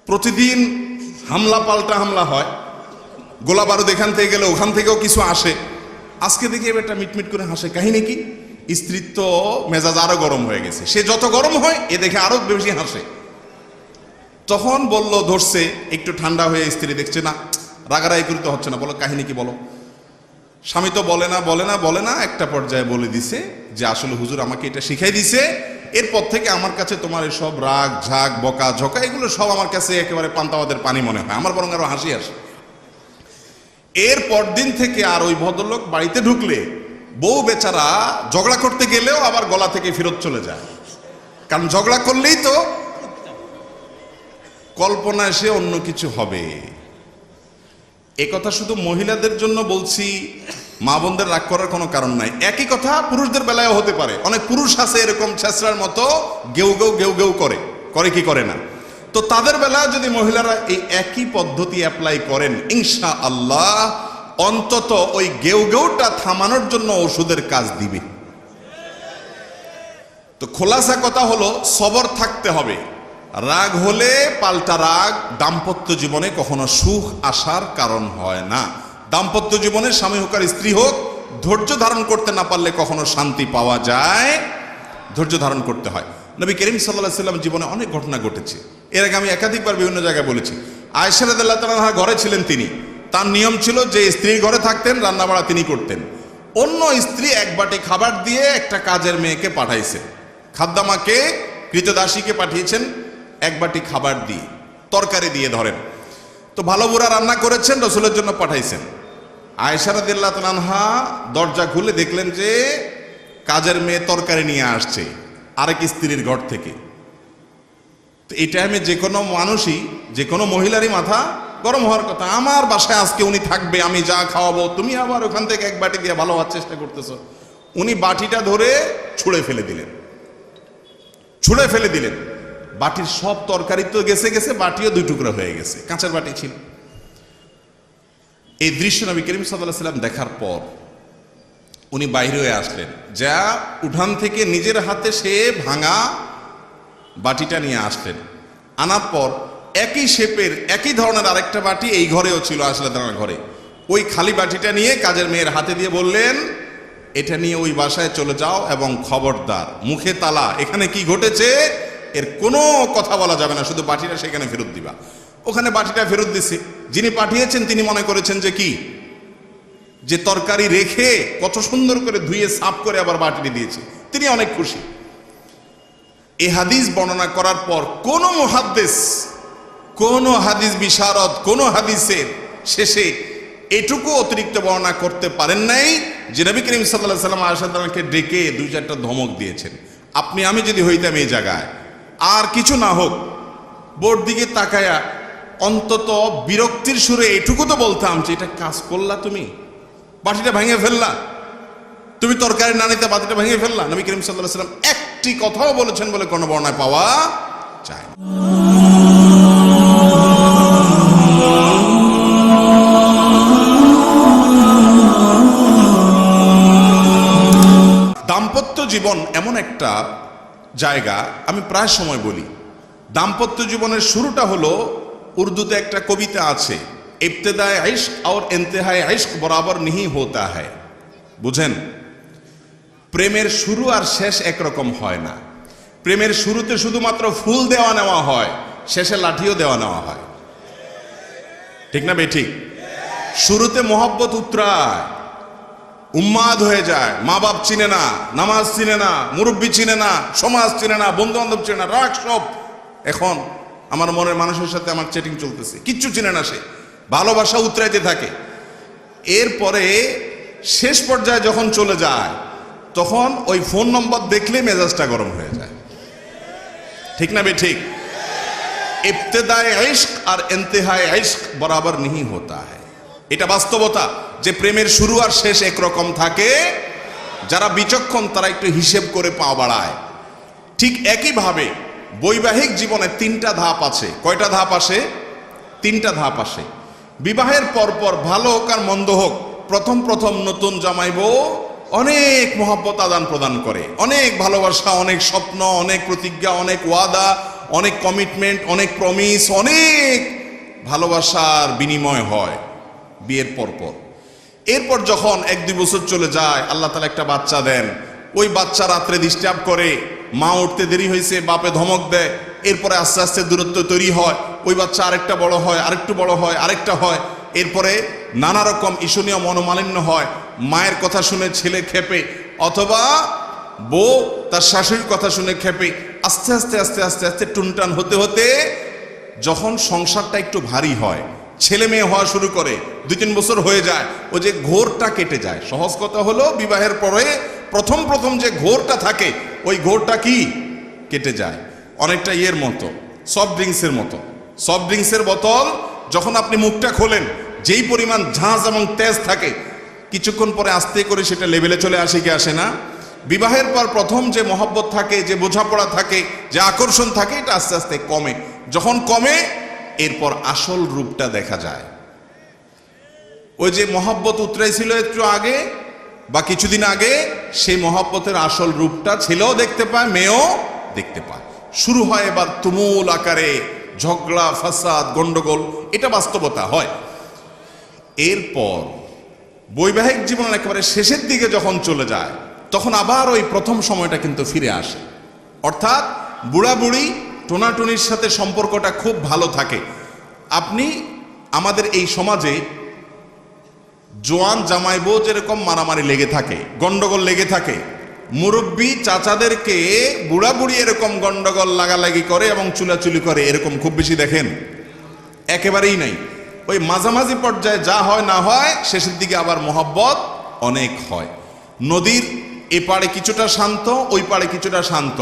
প্রতিদিন হামলা পাল্টা হামলা হয়, গোলা বারুদ এখান থেকে গেলে ওখান থেকেও কিছু আসে। আজকে দেখি এবার একটা মিটমিট করে হাসে, কাহিনী কি? স্ত্রীর তো মেজাজ আরো গরম হয়ে গেছে, সে যত গরম হয় এ দেখে আরো বেশি হাসে। তখন বলল, ধরছে একটু ঠান্ডা হয়ে, স্ত্রী দেখছে না রাগারাগি করতে হচ্ছে না, বলো কাহিনী কি বলো। স্বামী তো বলে না বলে না বলে না, একটা পর্যায়ে বলে দিছে যে আসলে হুজুর আমাকে এটা শিখাই দিছে, এরপর থেকে আমার কাছে তোমার এসব রাগ ঝাগ বকা ঝকা এগুলো সব আমার কাছে একেবারে পান্তাবাদের পানি মনে হয়, আমার বরং আরো হাসি আসে। এরপর দিন থেকে আর ওই ভদ্রলোক বাড়িতে ঢুকলে বউ বেচারা ঝগড়া করতে গেলেও আবার গলা থেকে ফেরত চলে যায়, কারণ ঝগড়া করলেই তো কল্পনায় সে অন্য কিছু হবে। একথা শুধু মহিলাদের জন্য বলছি, মা বোনদের রাগ করার কোনো কারণ নাই। একই কথা পুরুষদের বেলায়ও হতে পারে। অনেক পুরুষ আছে এরকম ছেঁচড়ার মতো গেউ গেউ গেউ গেউ করে, করে কি করে না। তো তাদের বেলায় যদি মহিলারা এই একই পদ্ধতি অ্যাপ্লাই করেন, ইনশাআল্লাহ অন্তত ওই গেউ গেউটা থামানোর জন্য ওষুধের কাজ দিবে। তো খোলাসা কথা হলো, সবর থাকতে হবে। রাগ হলে পাল্টা রাগ দাম্পত্য জীবনে কখনো সুখ আসার কারণ হয় না। দাম্পত্য জীবনে স্বামী হোক আর স্ত্রী হোক, ধৈর্য ধারণ করতে না পারলে কখনো শান্তি পাওয়া যায়, ধৈর্য ধারণ করতে হয়। নবী করিম সাল্লাল্লাহু আলাইহি ওয়াসাল্লাম জীবনে অনেক ঘটনা ঘটেছে, এর আগে আমি একাধিকবার বিভিন্ন জায়গায় বলেছি। আয়েশা রাদিয়াল্লাহু তাআলা আনহা ঘরে ছিলেন, তিনি তার নিয়ম ছিল যে স্ত্রীর ঘরে থাকতেন, রান্নাবাড়া তিনি করতেন। অন্য স্ত্রী এক বাটি খাবার দিয়ে একটা কাজের মেয়েকে পাঠাইছে, খাদ্দামাকে কৃতদাসীকে পাঠিয়েছেন এক বাটি খাবার দিয়ে, তরকারি দিয়ে ধরেন। তো ভালো বুড়া রান্না করেছেন, রসুলের জন্য পাঠাইছেন। আয়েশা রাদিয়াল্লাহু তাআলা আনহা দরজা খুলে দেখলেন যে কাজের মেয়ে তরকারি নিয়ে আসছে আরেক স্ত্রীর ঘর থেকে। তো এই টাইমে যে কোনো মানুষই, যে কোনো মহিলারই মাথা গরম হওয়ার কথা। আমার বাসায় আজকে উনি থাকবে, আমি যা খাওয়াবো, তুমি আবার ওখান থেকে এক বাটি দিয়ে ভালো হওয়ার চেষ্টা করতেছ। উনি বাটিটা ধরে ছুঁড়ে ফেলে দিলেন, ছুঁড়ে ফেলে দিলেন। বাটির সব তরকারি তো গেছে গেছে, বাটিও দুই টুকরা হয়ে গেছে, কাঁচের বাটি ছিল। এই দৃশ্য নবী করিম সাল্লাল্লাহু আলাইহি ওয়াসাল্লাম দেখার পর উনি বাইরে হয়ে আসলেন, যা উঠান থেকে নিজের হাতে সে ভাঙা বাটিটা নিয়ে আসলেন। আনার পর একই শেপের একই ধরনের আরেকটা বাটি এই ঘরেও ছিল, আসলে তার ঘরে। ওই খালি বাটিটা নিয়ে কাজের মেয়ের হাতে দিয়ে বললেন, এটা নিয়ে ওই বাসায় চলে যাও এবং খবরদার মুখে তালা, এখানে কি ঘটেছে এর কোনো কথা বলা যাবে না, শুধু বাটিটা সেখানে ফেরত দিবা। ওখানে বাটিটা ফেরত দিছে। যিনি পাঠিয়েছেন তিনি মনে করেছেন যে কি, যে তরকারি রেখে কত সুন্দর করে ধুয়ে সাফ করে আবার বাটিটি দিয়েছে, তিনি অনেক খুশি। এই হাদিস বর্ণনা করার পর কোন মুহাদ্দিস, কোন হাদিস বিশারদ, কোন হাদিসের শেষে এটুকু অতিরিক্ত বর্ণনা করতে পারেন নাই যে নবী করিম সাল্লাল্লাহু আলাইহি ওয়াসাল্লাম আয়েশা রাদিয়াল্লাহু আনহাকে ডেকে দুই চারটা ধমক দিয়েছেন। আপনি আমি যদি হইতাম এই জায়গায়, আর কিছু না হোক বোর দিকে তাকায়া অন্তত বিরক্তির সুরে এটুকু তো বলতাম যে এটা কাজ করলা, তুমি বাটিটা ভেঙে ফেললা, তুমি তরকারি না নিতে বাটিটা ভেঙে ফেললা। নবী করিম সাল্লাল্লাহু আলাইহি ওয়াসাল্লাম একটি কথাও বলেছেন বলে কোনো বর্ণনায় পাওয়া যায় না। দাম্পত্য জীবন এমন একটা জায়গা, আমি প্রায় সময় বলি, দাম্পত্য জীবনের শুরুটা হলো, উর্দুতে একটা কবিতা আছে, ইবতেদায়ে ইশক আর ইন্তেহায়ে ইশক বরাবর नहीं होता है। বুঝেন, প্রেমের শুরু আর শেষ একরকম হয় না। প্রেমের শুরুতে শুধুমাত্র ফুল দেওয়া নেওয়া হয়, শেষে লাঠিও দেওয়া নেওয়া হয়, ঠিক না বেঠিক? শুরুতে মোহব্বত উতরায়, উন্মাদ হয়ে যায়, মা বাপ চিনে না, নামাজ চিনে না, মুরব্বী চিনে না, সমাজ চিনে না, বন্ধু বান্ধব চিনে না, রাগ সব। এখন আমার মনের মানুষের সাথে আমার চ্যাটিং চলতেছে, কিচ্ছু চিনে না সে, ভালোবাসা উতরাইতে থাকে। এরপরে শেষ পর্যায়ে যখন চলে যায়, তখন ওই ফোন নম্বর দেখলে মেজাজটা গরম হয়ে যায়, ঠিক না বেঠিক? ইবতেদায়ে ইশক আর ইন্তেহায়ে ইশক বরাবর नहीं होता है। এটা বাস্তবতা যে প্রেমের শুরু আর শেষ একরকম থাকে। যারা বিচক্ষণ তারা একটু হিসেব করে পা বাড়ায়। ঠিক একইভাবে বৈবাহিক জীবনে তিনটা ধাপ আছে। কয়টা ধাপ আসে? তিনটা ধাপ আসে। বিবাহের পরপর ভালো হোক আর মন্দ হোক, প্রথম প্রথম নতুন জামাই বউ অনেক মহব্বত আদান প্রদান করে, অনেক ভালোবাসা, অনেক স্বপ্ন, অনেক প্রতিজ্ঞা, অনেক ওয়াদা, অনেক কমিটমেন্ট, অনেক প্রমিস, অনেক ভালোবাসার বিনিময় হয় বিয়ের পর। এরপর যখন 1-2 বছর চলে যায়, আল্লাহ তাআলা একটা বাচ্চা দেন, ওই বাচ্চা রাত্রে ডিস্টার্ব করে, মা উঠতে দেরি হয়েছে, বাপে ধমক দেয়, এরপরে আস্তে আস্তে দূরত্ব তৈরি হয়, ওই বাচ্চা আরেকটা বড় হয়, আরেকটু বড় হয়, আরেকটা হয়, এরপরে নানা রকম ঈর্ষণীয় মনোমালিন্য হয়, মায়ের কথা শুনে ছেলে খেপে, অথবা বউ তার শাশুড়ির কথা শুনে খেপে, আস্তে আস্তে আস্তে আস্তে আস্তে টুনটান হতে হতে যখন সংসারটা একটু ভারী হয়, ছেলে মেয়ে হওয়া শুরু করে, 2-3 বছর হয়ে যায়, ও যে ঘোরটা কেটে যায়। সহজ কথা হলো, বিবাহের পরে প্রথম যে ঘোরটা থাকে, ওই ঘোরটা কি কেটে যায়। অনেকটা ইয়ের মতো, সফট ড্রিঙ্কসের মতো। সফট ড্রিঙ্কসের বোতল যখন আপনি মুখটা খোলেন, যেই পরিমাণ ঝাঁজ এবং তেজ থাকে, কিছুক্ষণ পরে আস্তে করে সেটা লেভেলে চলে আসে কি আসে না? বিবাহের পর প্রথম যে মহব্বত থাকে, যে বোঝাপড়া থাকে, যে আকর্ষণ থাকে, এটা আস্তে আস্তে কমে। যখন কমে, এরপর আসল রূপটা দেখা যায়। ওই যে মহব্বত উতরাইছিল একটু আগে বা কিছুদিন আগে, সেই মহব্বতের আসল রূপটা ছেলেও দেখতে পায়, মেয়েও দেখতে পায়। শুরু হয় এবার তুমুল আকারে ঝগড়া, ফাসাদ, গন্ডগোল, এটা বাস্তবতা হয়। এরপর বৈবাহিক জীবন একেবারে শেষের দিকে যখন চলে যায়, তখন আবার ওই প্রথম সময়টা কিন্তু ফিরে আসে। অর্থাৎ বুড়া বুড়ি টোনাটুনির সাথে সম্পর্কটা খুব ভালো থাকে। আপনি আমাদের এই সমাজে জোয়ান জামাই বউ যেরকম মারামারি লেগে থাকে, গন্ডগোল লেগে থাকে, মুরব্বী চাচাদেরকে বুড়া বুড়ি এরকম গন্ডগোল লাগালাগি করে এবং চুলাচুলি করে, এরকম খুব বেশি দেখেন? একেবারেই নাই। ওই মাঝামাঝি পর্যায়ে যা হয় না হয়, শেষের দিকে আবার মহব্বত অনেক হয়। নদীর এপারে কিছুটা শান্ত, ওই পারে কিছুটা শান্ত,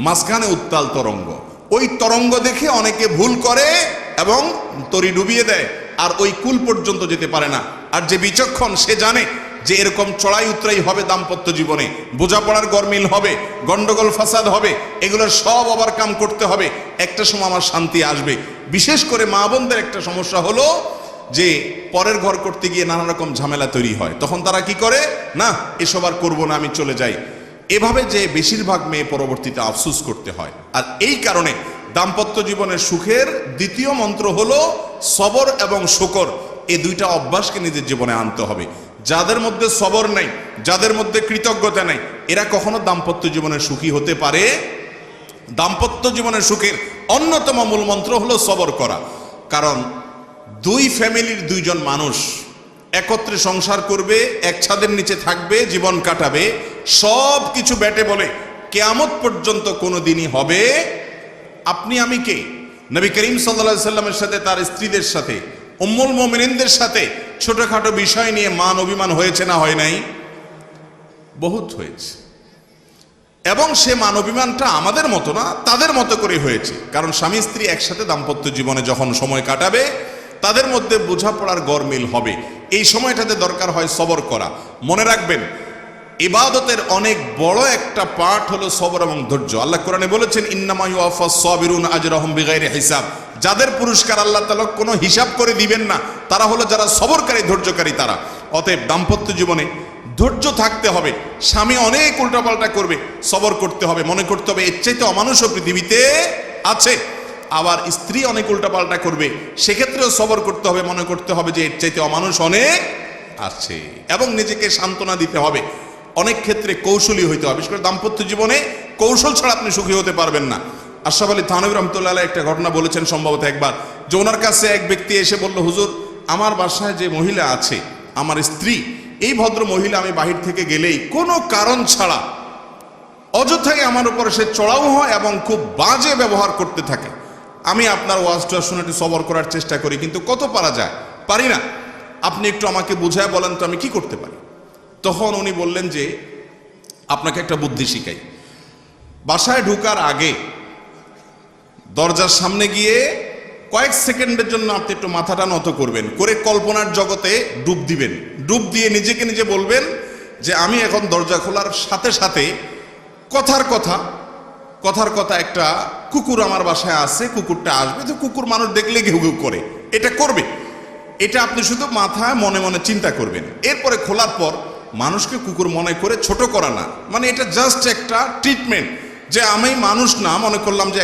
মাঝখানে উত্তাল তরঙ্গ। ওই তরঙ্গ দেখে অনেকে ভুল করে এবং তরি ডুবিয়ে দেয়, আর ওই কুল পর্যন্ত যেতে পারে না। আর যে বিচক্ষণ, সে জানে যে এরকম চড়াই উতরাই হবে দাম্পত্য জীবনে, বোঝাপড়ার গরমিল হবে, গন্ডগোল ফাসাদ হবে, এগুলোর সব ওভারকাম করতে হবে, একটা সময় আমার শান্তি আসবে। বিশেষ করে মা বোনদের একটা সমস্যা হলো যে পরের ঘর করতে গিয়ে নানা রকম ঝামেলা তৈরি হয়। তখন তারা কি করে, না এসব আর করবো না, আমি চলে যাই। এভাবে যে বেশিরভাগ মেয়ে পরবর্তীতে আফসোস করতে হয়। আর এই কারণে দাম্পত্য জীবনের সুখের দ্বিতীয় মন্ত্র হলো সবর এবং শুকর। এই দুইটা অভ্যাসকে নিজের জীবনে আনতে হবে। যাদের মধ্যে সবর নেই, যাদের মধ্যে কৃতজ্ঞতা নেই, এরা কখনো দাম্পত্য জীবনে সুখী হতে পারে? দাম্পত্য জীবনের সুখের অন্যতম মূল মন্ত্র হলো সবর করা। কারণ দুই ফ্যামিলির দুইজন মানুষ একত্রে সংসার করবে, এক ছাদের নিচে থাকবে, জীবন কাটাবে, সব কিছু ব্যাটে বলে কিয়ামত পর্যন্ত কোনো দিনই হবে। আপনি আমি কে? নবী করিম সাল্লাল্লাহু আলাইহি সাল্লামের সাথে, তার স্ত্রীদের সাথে, উম্মুল মুমিনিনদের সাথে ছোটখাটো বিষয় নিয়ে মান অভিমান হয়েছে না হয় নাই? বহুত হয়েছে। এবং সে মান অভিমানটা আমাদের মতো না, তাদের মতো করে হয়েছে। কারণ স্বামী স্ত্রী একসাথে দাম্পত্য জীবনে যখন সময় কাটাবে, তাদের মধ্যে বোঝাপড়ার গরমিল হবে। এই সময়টাতে দরকার হয় সবর করা। মনে রাখবেন, ইবাদতের অনেক বড় একটা পার্ট হলো সবর এবং ধৈর্য। আল্লাহ কোরআনে বলেছেন, ইন্নামা ইউওয়াফাস সাবিরুন আজরাহুম বিগাইরি হিসাব। যাদের পুরস্কার আল্লাহ তাআলা কোনো হিসাব করে দিবেন না, তারা হলো যারা সবরকারী, ধৈর্যকারী তারা। অতএব দাম্পত্য জীবনে ধৈর্য থাকতে হবে। স্বামী অনেক উল্টাপাল্টা করবে, সবর করতে হবে, মনে করতে হবে এর চাইতে অমানুষও পৃথিবীতে আছে। আবার স্ত্রী অনেক উল্টাপাল্টা করবে, সেক্ষেত্রেও সবর করতে হবে, মনে করতে হবে যে এর চাইতে অমানুষ অনেক আছে, এবং নিজেকে সান্ত্বনা দিতে হবে। অনেক ক্ষেত্রে কৌশলী হইতে হবে। বিশেষ করে দাম্পত্য জীবনে কৌশল ছাড়া আপনি সুখী হতে পারবেন না। আশরাফ আলী থানভী রহমতুল্লাহ আলাইহি একটা ঘটনা বলেছেন সম্ভবত একবার, যে ওনার কাছে এক ব্যক্তি এসে বলল, হুজুর আমার বাসায় যে মহিলা আছে, আমার স্ত্রী, এই ভদ্র মহিলা আমি বাহির থেকে গেলেই কোনো কারণ ছাড়া অযথাই আমার উপরে সে চড়াও হয় এবং খুব বাজে ব্যবহার করতে থাকে। আমি আপনার ওয়াজটা শুনে একটু সবর করার চেষ্টা করি, কিন্তু কত পারা যায়, পারি না। আপনি একটু আমাকে বুঝায় বলেন তো আমি কি করতে পারি। তখন উনি বললেন যে আপনাকে একটা বুদ্ধি শিখাই। বাসায় ঢোকার আগে দরজার সামনে গিয়ে কয়েক সেকেন্ডের জন্য আপনি একটু মাথাটা নত করবেন, করে কল্পনার জগতে ডুব দিবেন। ডুব দিয়ে নিজেকে নিজে বলবেন যে আমি এখন দরজা খোলার সাথে সাথে কথার কথা একটা কুকুর আমার বাসায় আছে, কুকুরটা আসবে, তো কুকুর মানুষ দেখলে ঘেউ ঘেউ করে, এটা করবে। এটা আপনি শুধু মাথায় মনে মনে চিন্তা করবেন। এরপরে খোলার পর মানুষকে কুকুর মনে করে ছোট করা না, মানে এটা জাস্ট একটা ট্রিটমেন্ট, যে আমি মানুষ না, মনে করলাম যে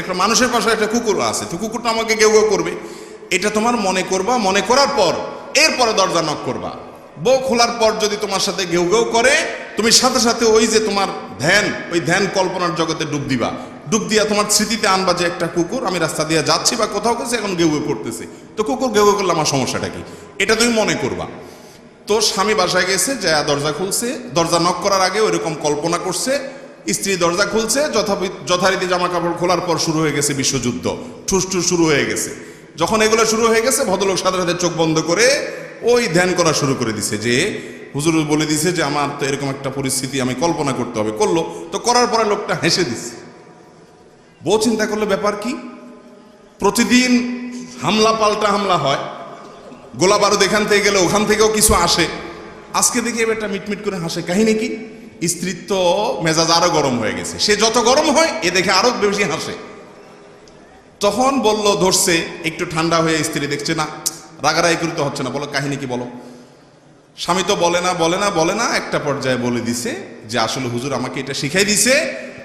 একটা মানুষের পাশে একটা কুকুর আছে, তো কুকুরটা আমাকে গেউ গেউ করবে, এটা তোমার মনে করবা। মনে করার পর এরপরে দরজা নক করবা। বউ খোলার পর যদি তোমার সাথে ঘেউ ঘেউ করে, তুমি সাথে সাথে ওই যে তোমার ধ্যান, ওই ধ্যান কল্পনার জগতে ডুব দিবা। ডুব দিয়া তোমার স্মৃতিতে আনবা যে একটা কুকুর, আমি রাস্তা দিয়ে যাচ্ছি বা কোথাও গেছে, এখন ঘেউ ঘেউ করতেছে, তো কুকুর ঘেউ ঘেউ করলে আমার সমস্যাটা কি, এটা তুমি মনে করবা। তো স্বামী বাসায় গেছে, যা দরজা খুলছে, দরজা নক করার আগে ওইরকম কল্পনা করছে, স্ত্রী দরজা খুলছে, যথারীতি জামা কাপড় খোলার পর শুরু হয়ে গেছে বিশ্বযুদ্ধ, ঠুস ঠুস শুরু হয়ে গেছে। যখন এগুলো শুরু হয়ে গেছে, ভদ্রলোক সাথে সাথে চোখ বন্ধ করে ওই ধ্যান করা শুরু করে দিছে, যে হুজুর বলে দিছে যে আমার তো এরকম একটা পরিস্থিতি আমি কল্পনা করতে হবে। করলো, তো করার পরে লোকটা হেসে দিছে। বউ চিন্তা করলো ব্যাপার কি, প্রতিদিন হামলা পাল্টা হামলা হয়, গোলা বারুদ এখান থেকে গেলে ওখান থেকেও কিছু আসে, আজকে দেখি এবারটা মিটমিট করে হাসে, কাহিনী কি? স্ত্রীর তো মেজাজ আরো গরম হয়ে গেছে, সে যত গরম হয় এ দেখে আরো বেশি হাসে। তখন বলল, ধরছে একটু ঠান্ডা হয়ে, স্ত্রী দেখছে না রাগারাগি করতে হচ্ছে না, বলো কাহিনী কি বলো। স্বামী তো বলে না বলে না বলে না, একটা পর্যায়ে বলে দিছে যে আসলে হুজুর আমাকে এটা শিখাই দিছে,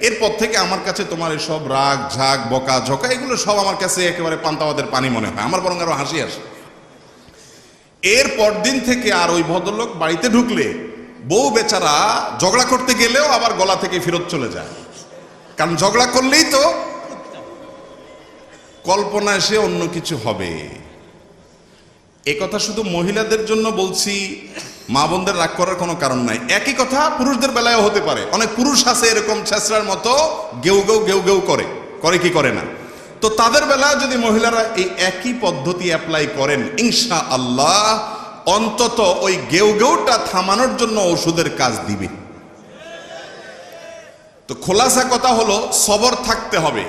এরপর থেকে আমার কাছে তোমার এসব রাগ ঝাগ বকা ঝকা এগুলো সব আমার কাছে একেবারে পান্তাবাদের পানি মনে হয়, আমার বরং আরো হাসি আসে। এর পরদিন থেকে আর ওই ভদ্রলোক বাড়িতে ঢুকলে বউ বেচারা ঝগড়া করতে গেলেও আবার গলা থেকে ফেরত চলে যায়, কারণ ঝগড়া করলেই তো কল্পনা এসে অন্য কিছু হবে। এ কথা শুধু মহিলাদের জন্য বলছি, মা বোনদের রাগ করার কোনো কারণ নাই। একই কথা পুরুষদের বেলায় হতে পারে, অনেক পুরুষ আছে এরকম ছেঁচড়ার মতো গেউ গেউ গেউ গেউ করে, করে কি করে না। তো তাদের বেলায় যদি মহিলারা এই একই পদ্ধতি অ্যাপ্লাই করেন, ইনশাআল্লাহ অন্তত ওই গেউ গেউটা থামানোর জন্য ওষুধের কাজ দিবে। তো খোলাসা কথা হলো, সবর থাকতে হবে।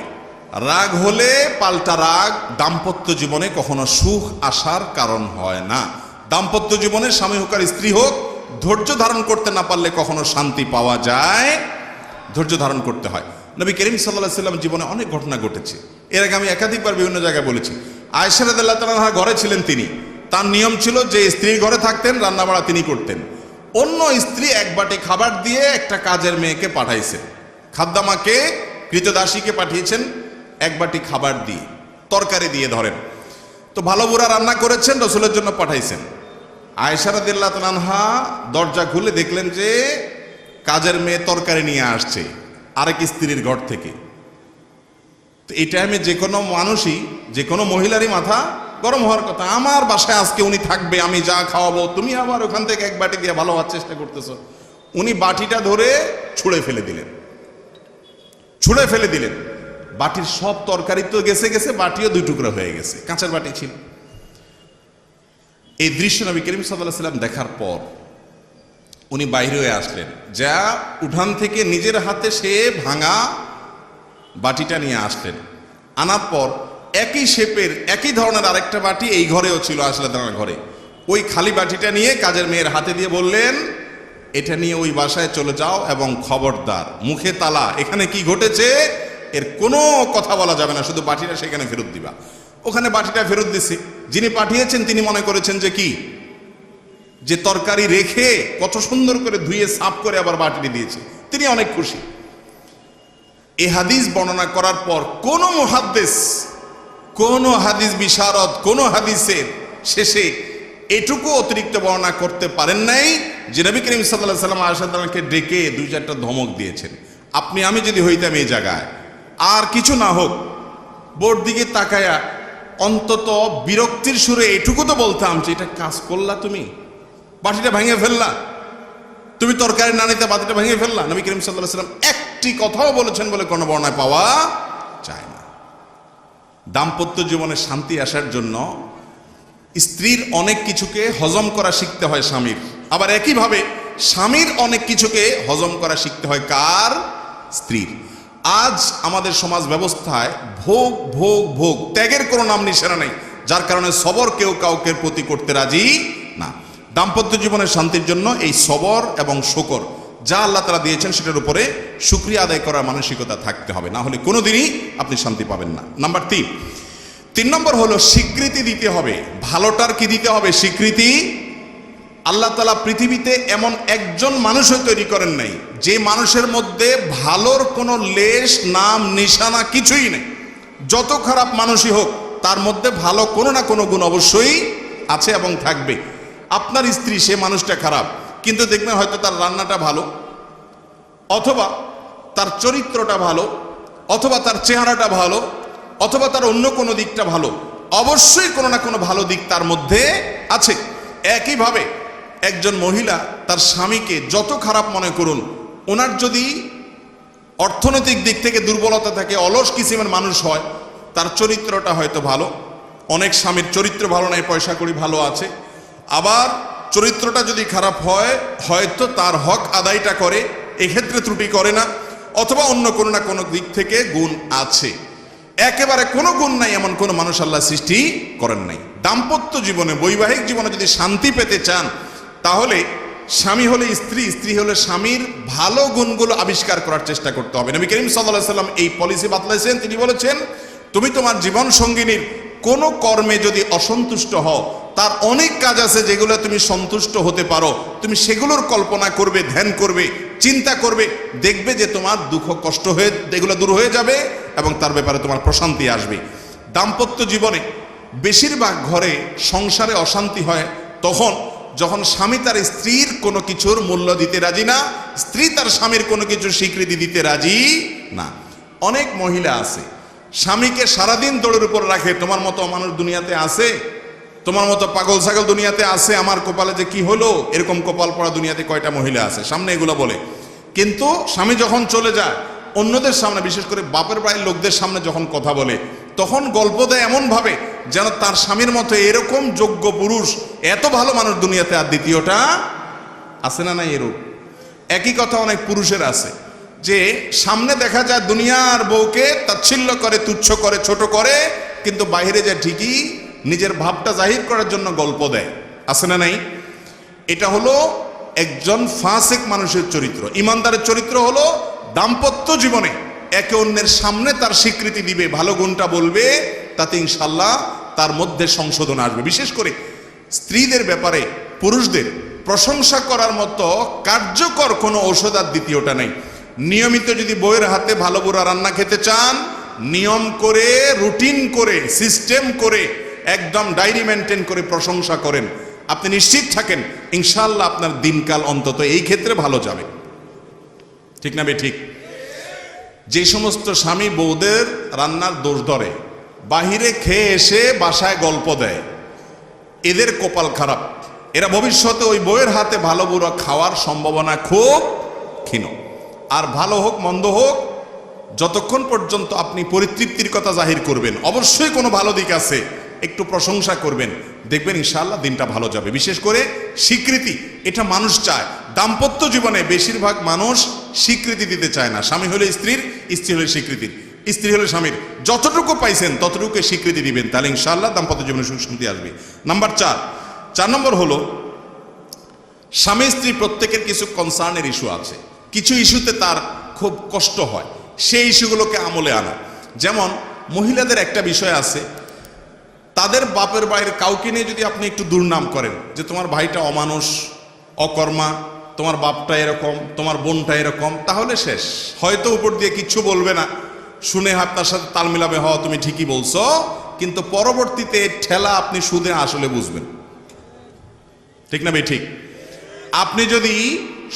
রাগ হলে পাল্টা রাগ দাম্পত্য জীবনে কখনো সুখ আসার কারণ হয় না। দাম্পত্য জীবনে স্বামী হোক আর স্ত্রী হোক, ধৈর্য ধারণ করতে না পারলে কখনো শান্তি পাওয়া যায়, ধৈর্য ধারণ করতে হয়। নবী করিম সাল্লাল্লাহু আলাইহি ওয়াসাল্লাম জীবনে অনেক ঘটনা ঘটেছে, এর আগে আমি একাধিকবার বিভিন্ন জায়গায় বলেছি। আয়েশা রাদিয়াল্লাহু তাআলা আনহা ঘরে ছিলেন, তিনি, তার নিয়ম ছিল যে স্ত্রীর ঘরে থাকতেন, রান্নাবাড়া তিনি করতেন। অন্য স্ত্রী এক বাটি খাবার দিয়ে একটা কাজের মেয়েকে পাঠাইছেন, খাদ্দামাকে কৃতদাসীকে পাঠিয়েছেন এক বাটি খাবার দিয়ে, তরকারি দিয়ে ধরেন। তো ভালো বুড়া রান্না করেছেন, রসুলের জন্য পাঠাইছেন। আয়েশা রাদিয়াল্লাহু তাআলা আনহা দরজা খুলে দেখলেন যে কাজের মেয়ে তরকারি নিয়ে আসছে আরেক স্ত্রীর ঘর থেকে। তো এই টাইমে যে কোনো মানুষই, যে কোনো মহিলারই মাথা গরম হওয়ার কথা, আমার বাসায় আজকে উনি থাকবে, আমি যা খাওয়াবো, তুমি আবার ওখান থেকে এক বাটি দিয়ে ভালো হওয়ার চেষ্টা করতেছো। উনি বাটিটা ধরে ছুঁড়ে ফেলে দিলেন, ছুঁড়ে ফেলে দিলেন। বাটির সব তরকারি তো গেছে গেছে, বাটিও দুই টুকরা হয়ে গেছে, কাঁচের বাটি ছিল। এই দৃশ্য নবী করিম সাল্লাল্লাহু আলাইহি ওয়াসাল্লাম দেখার পর উনি বাইরে হয়ে আসলেন, যা উঠান থেকে নিজের হাতে সে ভাঙা বাটিটা নিয়ে আসলেন। আনার পর একই শেপের একই ধরনের আরেকটা বাটি এই ঘরেও ছিল, আসলে তার ঘরে, ওই খালি বাটিটা নিয়ে কাজের মেয়ের হাতে দিয়ে বললেন, এটা নিয়ে ওই বাসায় চলে যাও এবং খবরদার মুখে তালা, এখানে কি ঘটেছে এর কোনো কথা বলা যাবে না, শুধু বাটিটা সেখানে ফেরত দিবা। ওখানে বাটিটা ফেরত দিছে। যিনি পাঠিয়েছেন তিনি মনে করেছেন যে কি, যে তরকারি রেখে কত সুন্দর করে ধুয়ে সাফ করে আবার বাটিটি দিয়েছে, তিনি অনেক খুশি। এই হাদিস বর্ণনা করার পর কোন মুহাদ্দিস, কোন হাদিস বিশারদ, কোন হাদিসের শেষে এটুকু অতিরিক্ত বর্ণনা করতে পারেন নাই যে নবী করিম সাল্লাল্লাহু আলাইহি ওয়াসাল্লাম আয়েশা রাদিয়াল্লাহু আনহাকে ডেকে দুই চারটা ধমক দিয়েছেন। আপনি আমি যদি হইতাম এই জায়গায়, আর কিছু না হোক বোর্ড দিকে তাকায়া অন্তত বিরক্তির সুরে এটুকু তো বলতাম যে এটা কাজ করলা, তুমি বাটিটা ভেঙে ফেললা, তুমি তরকারি না নিতে বাটিটা ভেঙে ফেললা। নবী করিম সাল্লাল্লাহু আলাইহি ওয়াসাল্লাম একটি কথাও বলেছেন বলে কোনো বর্ণনায় পাওয়া যায় না। দাম্পত্য জীবনে শান্তি আসার জন্য স্ত্রীর অনেক কিছুকে হজম করা শিখতে হয় স্বামীর, আবার একইভাবে স্বামীর অনেক কিছুকে হজম করা শিখতে হয় কার? স্ত্রীর। আজ আমাদের সমাজ ব্যবস্থায় ভোগ ভোগ ভোগ, ত্যাগের কোনো নাম নিশানা নেই, যার কারণে সবর কেউ কাউকে প্রতি করতে রাজি না। দাম্পত্য জীবনের শান্তির জন্য এই সবর এবং শুকর যা আল্লাহ তাআলা দিয়েছেন সেটার উপরে শুকরিয়া আদায় করার মানসিকতা থাকতে হবে, না হলে কোনোদিনই আপনি শান্তি পাবেন না। নাম্বার 3 নম্বর হলো স্বীকৃতি দিতে হবে। ভালোটার কি দিতে হবে? স্বীকৃতি। আল্লাহ তাআলা পৃথিবীতে এমন একজন মানুষও তৈরি করেন নাই যে মানুষের মধ্যে ভালোর কোনো লেশ নাম নিশানা কিছুই নেই। যত খারাপ মানুষই হোক তার মধ্যে ভালো কোনো না কোনো গুণ অবশ্যই আছে এবং থাকবে। আপনার স্ত্রী, সে মানুষটা খারাপ, কিন্তু দেখবেন হয়তো তার রান্নাটা ভালো, অথবা তার চরিত্রটা ভালো, অথবা তার চেহারাটা ভালো, অথবা তার অন্য কোনো দিকটা ভালো। অবশ্যই কোনো না কোনো ভালো দিক তার মধ্যে আছে। একইভাবে একজন মহিলা তার স্বামীকে যত খারাপ মনে করুন, ওনার যদি অর্থনৈতিক দিক থেকে দুর্বলতা থাকে, অলস কিসিমের মানুষ হয়, তার চরিত্রটা হয়তো ভালো। অনেক স্বামীর চরিত্র ভালো নাই, পয়সা কড়ি ভালো আছে, আবার চরিত্রটা যদি খারাপ হয় হয়তো তার হক আদায়টা করে, এক্ষেত্রে ত্রুটি করে না, অথবা অন্য কোনো না কোনো দিক থেকে গুণ আছে। একেবারে কোনো গুণ নাই এমন কোনো মানুষ আল্লাহ সৃষ্টি করেন নাই। দাম্পত্য জীবনে, বৈবাহিক জীবনে যদি শান্তি পেতে চান, তাহলে স্বামী হলে স্ত্রী, স্ত্রী হলে স্বামীর ভালো গুণগুলো আবিষ্কার করার চেষ্টা করতে হবে। নবী করিম সাল্লাল্লাহু আলাইহি সাল্লাম এই পলিসি বাতলাইছেন। তিনি বলেছেন, তুমি তোমার জীবন সঙ্গিনীর কোনো কর্মে যদি অসন্তুষ্ট হও, তার অনেক কাজ আছে যেগুলো তুমি সন্তুষ্ট হতে পারো, তুমি সেগুলোর কল্পনা করবে, ধ্যান করবে, চিন্তা করবে, দেখবে যে তোমার দুঃখ কষ্ট হয়ে এগুলো দূর হয়ে যাবে এবং তার ব্যাপারে তোমার প্রশান্তি আসবে। দাম্পত্য জীবনে বেশিরভাগ ঘরে সংসারে অশান্তি হয় তখন যখন স্বামী তার স্ত্রীর কোনো কিছুর মূল্য দিতে রাজি না, স্ত্রী তার স্বামীর কোনো কিছুর স্বীকৃতি দিতে রাজি না। অনেক মহিলা আছে স্বামীকে সারাদিন দৌড়ের উপর রাখে, তোমার মতো মানুষ দুনিয়াতে আছে, তোমার মতো পাগল ছাগল দুনিয়াতে আছে, আমার কপালে যে কি হলো, এরকম কপাল পড়া দুনিয়াতে কয়টা মহিলা আছে, সামনে এগুলো বলে। কিন্তু স্বামী যখন চলে যায় অন্যদের সামনে, বিশেষ করে বাপের বাড়ির লোকদের সামনে যখন কথা বলে, তখন গল্প দেয় এমন ভাবে যেন তার স্বামীর মতো এরকম যোগ্য পুরুষ, এত ভালো মানুষ দুনিয়াতে আর দ্বিতীয়টা আছে না নাই। এরূপ একই কথা অনেক পুরুষের আছে, যে সামনে দেখা যায় দুনিয়ার বউকে তাচ্ছিল্য করে, তুচ্ছ করে, ছোট করে, কিন্তু বাইরে যায় ঠিকই নিজের ভাবটা জাহির করার জন্য গল্প দেয়। আছে না নাই? এটা হলো একজন ফাসিক মানুষের চরিত্র। ইমানদারের চরিত্র হলো দাম্পত্য জীবনে একে অন্যের সামনে তার স্বীকৃতি দিবে, ভালো গুণটা বলবে, তাতে ইনশাল্লাহ তার মধ্যে সংশোধন আসবে। বিশেষ করে স্ত্রীদের ব্যাপারে পুরুষদের প্রশংসা করার মতো কার্যকর কোনো ঔষধ আর দ্বিতীয়টা নেই। নিয়মিত যদি বউয়ের হাতে ভালো বুড়া রান্না খেতে চান, নিয়ম করে, রুটিন করে, সিস্টেম করে, একদম ডায়েরি মেনটেন করে প্রশংসা করেন, আপনি নিশ্চিত থাকেন ইনশাআল্লাহ আপনার দিনকাল অন্তত এই ক্ষেত্রে ভালো যাবে। ঠিক না বে ঠিক? যে সমস্ত স্বামী বউদের রান্নার দোষ ধরে, বাহিরে খেয়ে এসে বাসায় গল্প দেয়, এদের কপাল খারাপ। এরা ভবিষ্যতে ওই বউয়ের হাতে ভালো বুড়ো খাওয়ার সম্ভাবনা খুব ক্ষীণ। আর ভালো হোক মন্দ হোক, যতক্ষণ পর্যন্ত আপনি পরিতৃপ্তির কথা জাহির করবেন, অবশ্যই কোনো ভালো দিক আছে, একটু প্রশংসা করবেন, দেখবেন ইনশাআল্লাহ দিনটা ভালো যাবে। বিশেষ করে স্বীকৃতি, এটা মানুষ চায়। দাম্পত্য জীবনে বেশিরভাগ মানুষ স্বীকৃতি দিতে চায় না। স্বামী হলে স্ত্রীর, স্ত্রী হলে স্বীকৃতির, স্ত্রী হলে স্বামীর। যতটুকু পাইছেন ততটুকু স্বীকৃতি দিবেন, তাহলে ইনশাআল্লাহ দাম্পত্য জীবনে সুখ শান্তি আসবে। নাম্বার 4 নম্বর হলো, স্বামী স্ত্রী প্রত্যেকের কিছু কনসার্নের ইস্যু আছে, কিছু ইস্যুতে তার খুব কষ্ট হয়, সেই ইস্যুগুলোকে আমলে আনা। যেমন মহিলাদের একটা বিষয় আছে, তাদের বাপের বাড়ির কাউকে নিয়ে যদি আপনি একটু দুর্নাম করেন, যে তোমার ভাইটা অমানুষ, অকর্মা, তোমার বাপটা এরকম, তোমার বোনটা এরকম, তাহলে শেষ। হয়তো উপর দিয়ে কিচ্ছু বলবে না, শুনে আপনার সাথে তাল মিলাবে, হওয়া তুমি ঠিকই বলছো, কিন্তু পরবর্তীতে ঠেলা আপনি সুদে আসলে বুঝবেন। ঠিক না ভাই? ঠিক। আপনি যদি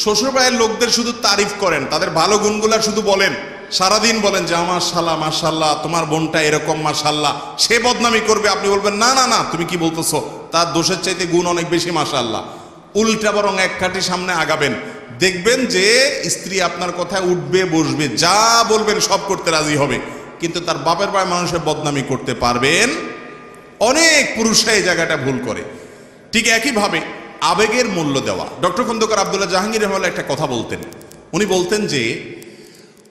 শ্বশুর বাড়ির লোকদের শুধু তারিফ করেন, তাদের ভালো গুণগুলা শুধু বলেন, সারাদিন বলেন যে মাশাআল্লাহ মাশাআল্লাহ তোমার বোনটা এরকম মাশাআল্লাহ, সে বদনামি করবে, আপনি বলবেন না না না তুমি কি বলতেছো, তার দোষের চাইতে গুণ অনেক বেশি মাশাআল্লাহ। উল্টা বরং এক কাঠি সামনে আগাবেন, দেখবেন যে স্ত্রী আপনার কথায় উঠবে বসবে, যা বলবেন সব করতে রাজি হবে, কিন্তু তার বাপের বাড়ির মানুষের বদনামি করতে পারবেন। অনেক পুরুষরা এই জায়গাটা ভুল করে। ঠিক একইভাবে আবেগের মূল্য দেওয়া। ডক্টর খন্দকার আব্দুল্লাহ জাহাঙ্গীর রহমাতুল্লাহ একটা কথা বলতেন, উনি বলতেন যে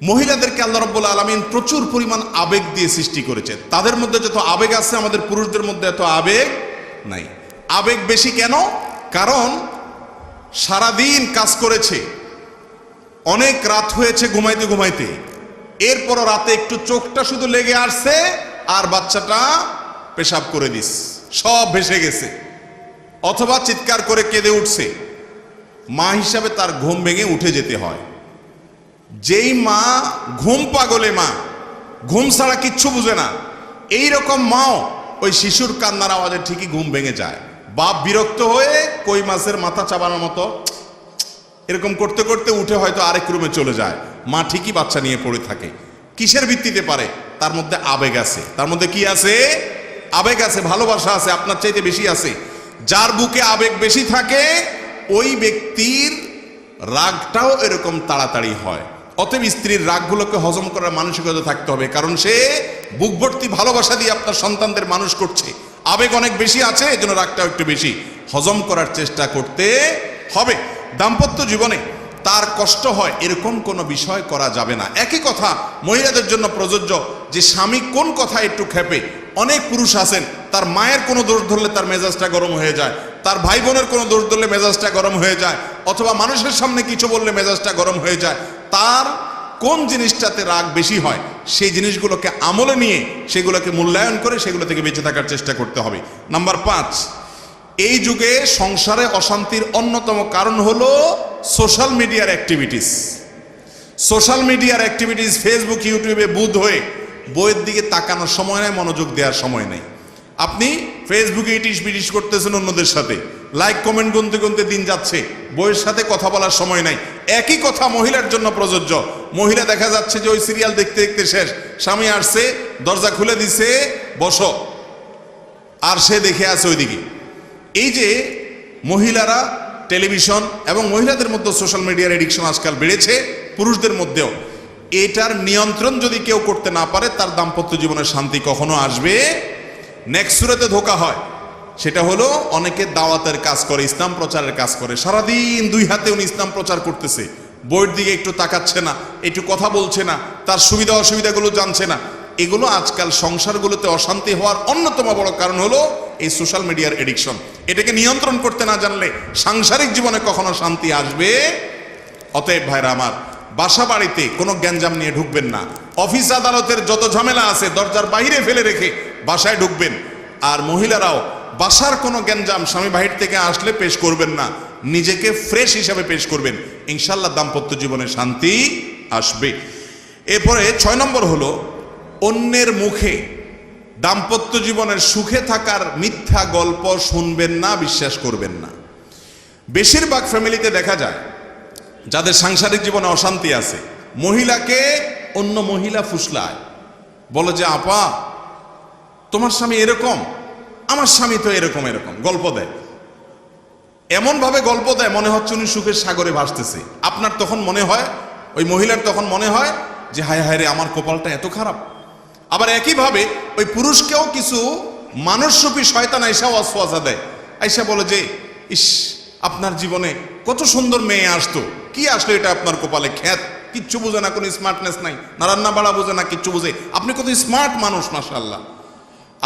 মহিলাদেরকে আল্লাহ রাব্বুল আলামিন প্রচুর পরিমাণ আবেগ দিয়ে সৃষ্টি করেছে। তাদের মধ্যে যত আবেগ আছে আমাদের পুরুষদের মধ্যে এত আবেগ নাই। আবেগ বেশি কেন? কারণ সারাদিন কাজ করেছে, অনেক রাত হয়েছে ঘুমাইতে ঘুমাইতে, এরপরও রাতে একটু চোখটা শুধু লেগে আসছে আর বাচ্চাটা পেশাব করে দিস, সব ভেসে গেছে। অথবা চিৎকার করে কেঁদে উঠছে, মা হিসাবে তার ঘুম ভেঙে উঠে যেতে হয়। যেই মা ঘুম পাগলে মা, ঘুম ছাড়া কিচ্ছু বুঝে না, এই রকম মাও ওই শিশুর কান্নার আওয়াজে ঠিকই ঘুম ভেঙে যায়। বাপ বিরক্ত হয়ে কই মাছের মাথা চাবানোর মতো এরকম করতে করতে উঠে হয়তো আরেক রুমে চলে যায়, মা ঠিকই বাচ্চা নিয়ে পড়ে থাকে। কিসের ভিত্তিতে পারে? তার মধ্যে আবেগ আছে। তার মধ্যে কি আছে? আবেগ আছে, ভালোবাসা আছে, আপনার চাইতে বেশি আছে। যার বুকে আবেগ বেশি থাকে ওই ব্যক্তির রাগটাও এরকম তাড়াতাড়ি হয়। অতএব স্ত্রীর রাগগুলোকে হজম করার মানসিকতা থাকতে হবে, কারণ সে বুক ভর্তি ভালোবাসা দিয়ে আপনার সন্তানদের মানুষ করছে। আবেগ অনেক বেশি আছে, এজন্য রাগটাও একটু বেশি। হজম করার চেষ্টা করতে হবে। দাম্পত্য জীবনে তার কষ্ট হয় এরকম কোনো বিষয় করা যাবে না। একই কথা মহিলাদের জন্য প্রযোজ্য, যে স্বামী কোন কথা একটু খেপে। অনেক পুরুষ আছেন তার মায়ের কোনো দোষ ধরলে তার মেজাজটা গরম হয়ে যায়, তার ভাই বোনের কোনো দোষ ধরলে মেজাজটা গরম হয়ে যায়, অথবা মানুষের সামনে কিছু বললে মেজাজটা গরম হয়ে যায়। তার কোন জিনিসটাতে রাগ বেশি হয় সেই জিনিসগুলোকে আমলে নিয়ে সেগুলোকে মূল্যায়ন করে সেগুলো থেকে বেঁচে থাকার চেষ্টা করতে হবে। নাম্বার 5, এই যুগে সংসারে অশান্তির অন্যতম কারণ হলো সোশ্যাল মিডিয়ার অ্যাক্টিভিটিস। সোশ্যাল মিডিয়ার অ্যাক্টিভিটিস, ফেসবুক ইউটিউবে বুঁদ হয়ে বইয়ের দিকে তাকানোর সময় নেই, মনোযোগ দেওয়ার সময় নেই। আপনি ফেসবুকে ইটিস বিটিস করতেছেন অন্যদের সাথে, লাইক কমেন্ট গুনতে গুনতে দিন যাচ্ছে, বইয়ের সাথে কথা বলার সময় নাই। একই কথা মহিলার জন্য প্রযোজ্য। মহিলা দেখা যাচ্ছে যে ওই সিরিয়াল দেখতে দেখতে শেষ, স্বামী আসছে, দরজা খুলে দিছে, বসো, আর সে দেখে আছে ওইদিকে। এই যে মহিলারা টেলিভিশন এবং মহিলাদের মধ্যে সোশ্যাল মিডিয়ার এডিকশন আজকাল বেড়েছে, পুরুষদের মধ্যেও। এটার নিয়ন্ত্রণ যদি কেউ করতে না পারে তার দাম্পত্য জীবনের শান্তি কখনো আসবে। নেক্সট সুরাতে ধোকা হয়, সেটা হলো অনেকে দাওয়াতের কাজ করে, ইসলাম প্রচারের কাজ করে, সারাদিন দুই হাতে উনি ইসলাম প্রচার করতেছে, বইয়ের দিকে একটু তাকাচ্ছে না, একটু কথা বলছে না, তার সুবিধা অসুবিধাগুলো জানছে না। এগুলো আজকাল সংসারগুলোতে অশান্তি হওয়ার অন্যতম বড় কারণ হলো এই সোশ্যাল মিডিয়ার এডিকশন। এটাকে নিয়ন্ত্রণ করতে না জানলে সাংসারিক জীবনে কখনো শান্তি আসবে। অতএব ভাইরা আমার, বাসা বাড়িতে কোনো গ্যাঞ্জাম নিয়ে ঢুকবেন না। অফিস আদালতের যত ঝামেলা আছে দরজার বাইরে ফেলে রেখে বাসায় ঢুকবেন। আর মহিলারাও বাসার কোনো গ্যাঞ্জাম স্বামী বাহির থেকে আসলে পেশ করবেন না, নিজেকে ফ্রেশ হিসাবে পেশ করবেন। ইনশাল্লাহ দাম্পত্য জীবনে শান্তি আসবে। এরপরে 6 নম্বর হলো, অন্যের মুখে দাম্পত্য জীবনের সুখে থাকার মিথ্যা গল্প শুনবেন না, বিশ্বাস করবেন না। বেশিরভাগ ফ্যামিলিতে দেখা যায় যাদের সাংসারিক জীবনে অশান্তি আছে, মহিলাকে অন্য মহিলা ফুসলায়, বলে যে আপা তোমার স্বামী এরকম, আমার স্বামী তো এরকম এরকম, গল্প দেয়। এমন ভাবে গল্প দেয় মনে হচ্ছে উনি সুখের সাগরে ভাসতেছে। আপনার তখন মনে হয়, ওই মহিলার তখন মনে হয় যে হায় হায় রে, আমার কপালটা এত খারাপ। আবার একইভাবে ওই পুরুষকেও কিছু মানুষরূপী শয়তান আইসা ওয়াসওয়াসা দেয়, আইসা বলে যে ইস, আপনার জীবনে কত সুন্দর মেয়ে আসতো, কি আসলো এটা আপনার কপালে, খ্যাত, কিচ্ছু বোঝে না, কোনো স্মার্টনেস নাই, না রান্না বাড়া বোঝে না, কিচ্ছু বোঝে, আপনি কত স্মার্ট মানুষ মাশাআল্লাহ।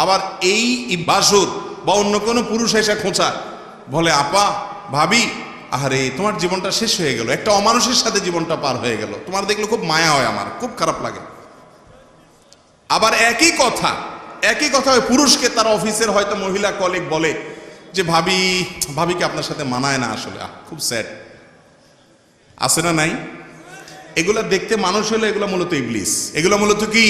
আবার এই বাসুর বা অন্য কোনো পুরুষ এসে খোঁচা বলে আপা ভাবি, আরে তোমার জীবনটা শেষ হয়ে গেল, একটা অমানুষের সাথে জীবনটা পার হয়ে গেল, তোমার দেখলে খুব মায়া হয়, আমার খুব খারাপ লাগে। আবার একই কথা ওই পুরুষকে তার অফিসের হয়তো মহিলা কলিগ বলে যে ভাবিকে আপনার সাথে মানায় না, আসলে খুব স্যাড। আছে না নাই? এগুলা দেখতে মানুষ হলে এগুলো মূলত ইবলিস। এগুলো মূলত কি?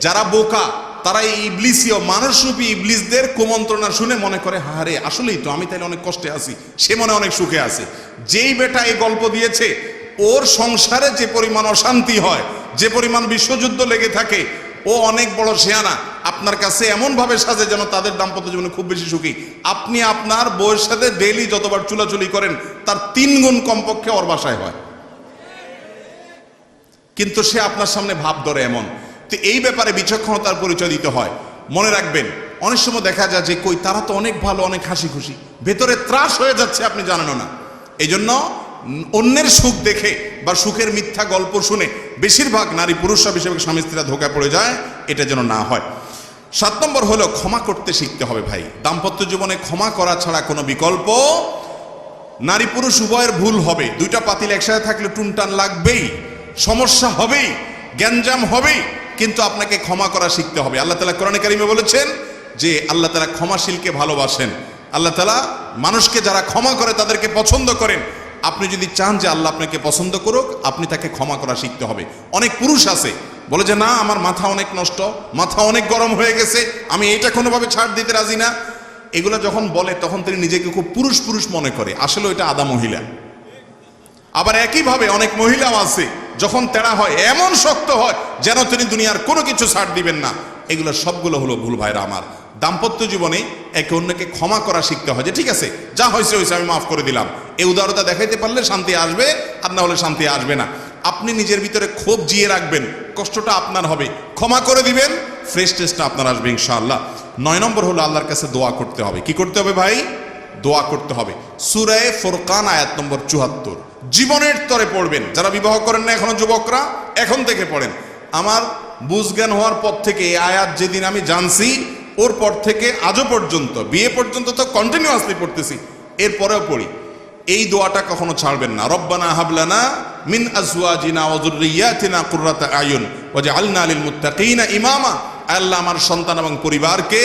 যারা বোকা তারা এই ইবলিসীয় মানুষরূপী ইবলিসদের কুমন্ত্রণা শুনে মনে করে হারে আসলেই তো আমি তাইলে অনেক কষ্টে আছি, সে মনে অনেক সুখে আছে। যেই বেটা এই গল্প দিয়েছে ওর সংসারে যে পরিমাণ অশান্তি হয়, যে পরিমাণ বিশ্বযুদ্ধ লেগে থাকে, ও অনেক বড় শেয়ানা। আপনার কাছে এমন ভাবে সাজে যেন তাদের দাম্পত্য জীবনে খুব বেশি সুখী। আপনি আপনার বউয়ের সাথে ডেইলি যতবার চুলাচুলি করেন তার 3 গুণ কমপক্ষে ওর বাসায় হয়, কিন্তু সে আপনার সামনে ভাব ধরে এমন। তো এই ব্যাপারে বিচক্ষণতার পরিচয় দিতে হয়। মনে রাখবেন, অনেক সময় দেখা যায় যে কই তারা তো অনেক ভালো, অনেক হাসি খুশি, ভেতরে ত্রাস হয়ে যাচ্ছে, আপনি জানেন না। এই জন্য অন্যের সুখ দেখে বা সুখের মিথ্যা গল্প শুনে বেশিরভাগ নারী পুরুষরা, বেশিরভাগ স্বামী স্ত্রীরা ধোঁকায় পড়ে যায়, এটা যেন না হয়। 7 নম্বর হলো ক্ষমা করতে শিখতে হবে ভাই। দাম্পত্য জীবনে ক্ষমা করা ছাড়া কোনো বিকল্প, নারী পুরুষ উভয়ের ভুল হবে, 2টা পাতিল একসাথে থাকলে টুনটান লাগবেই, সমস্যা হবেই, গ্যাঞ্জাম হবেই, কিন্তু আপনাকে ক্ষমা করা শিখতে হবে। আল্লাহ তাআলা কোরআনে কারিমে বলেছেন যে আল্লাহ তাআলা ক্ষমাশীলকে ভালোবাসেন। আল্লাহ তাআলা মানুষকে যারা ক্ষমা করে তাদেরকে পছন্দ করেন। আপনি যদি চান যে আল্লাহ আপনাকে পছন্দ করুক, আপনি তাকে ক্ষমা করা শিখতে হবে। অনেক পুরুষ আছে বলে যে না, আমার মাথা অনেক নষ্ট, মাথা অনেক গরম হয়ে গেছে, আমি এটা কোনোভাবে ছাড় দিতে রাজি না। এগুলো যখন বলে তখন তিনি নিজেকে খুব পুরুষ পুরুষ মনে করে, আসলে ওইটা আদা মহিলা। আবার একইভাবে অনেক মহিলাও আছে যখন তেড়া হয় এমন শক্ত হয় যেন তিনি দুনিয়ার কোনো কিছু ছাড় দিবেন না। এগুলো সবগুলো হলো ভুল ভাইরা আমার। দাম্পত্য জীবনে একে অন্যকে ক্ষমা করা শিখতে হয়, যে ঠিক আছে যা হয়েছে হয়েছে, আমি মাফ করে দিলাম। এই উদারতা দেখাইতে পারলে শান্তি আসবে, আর না হলে শান্তি আসবে না। আপনি নিজের ভিতরে ক্ষোভ জিয়ে রাখবেন, কষ্টটা আপনার হবে, ক্ষমা করে দিবেন, ফ্রেশ টেস্টটা আপনার আসবে ইনশাআল্লাহ। 9 নম্বর হলো আল্লাহর কাছে দোয়া করতে হবে। কি করতে হবে ভাই? দোয়া করতে হবে। সূরা ফুরকান আয়াত নম্বর 74 জীবনের তরে পড়বেন। যারা বিবাহ করেন না এখনো, যুবকরা এখন থেকে পড়েন। আমার বুঝজ্ঞান হওয়ার পর থেকে এই আয়াত যেদিন আমি জানছি, ওর পর থেকে আজও পর্যন্ত, বিয়ে পর্যন্ত তো কন্টিনিউয়াসলি পড়তেছি, এরপরেও পড়ি। এই দোয়াটা কখনো ছাড়বেন না। রব্বানা হাবলানা মিন আজওয়াজিনা ওয়া যুররিয়াতিনা কুররাতা আয়ুন ওয়াজআলনা লিল মুত্তাকিনা ইমামা। আল্লাহ, আমার সন্তান এবং পরিবারকে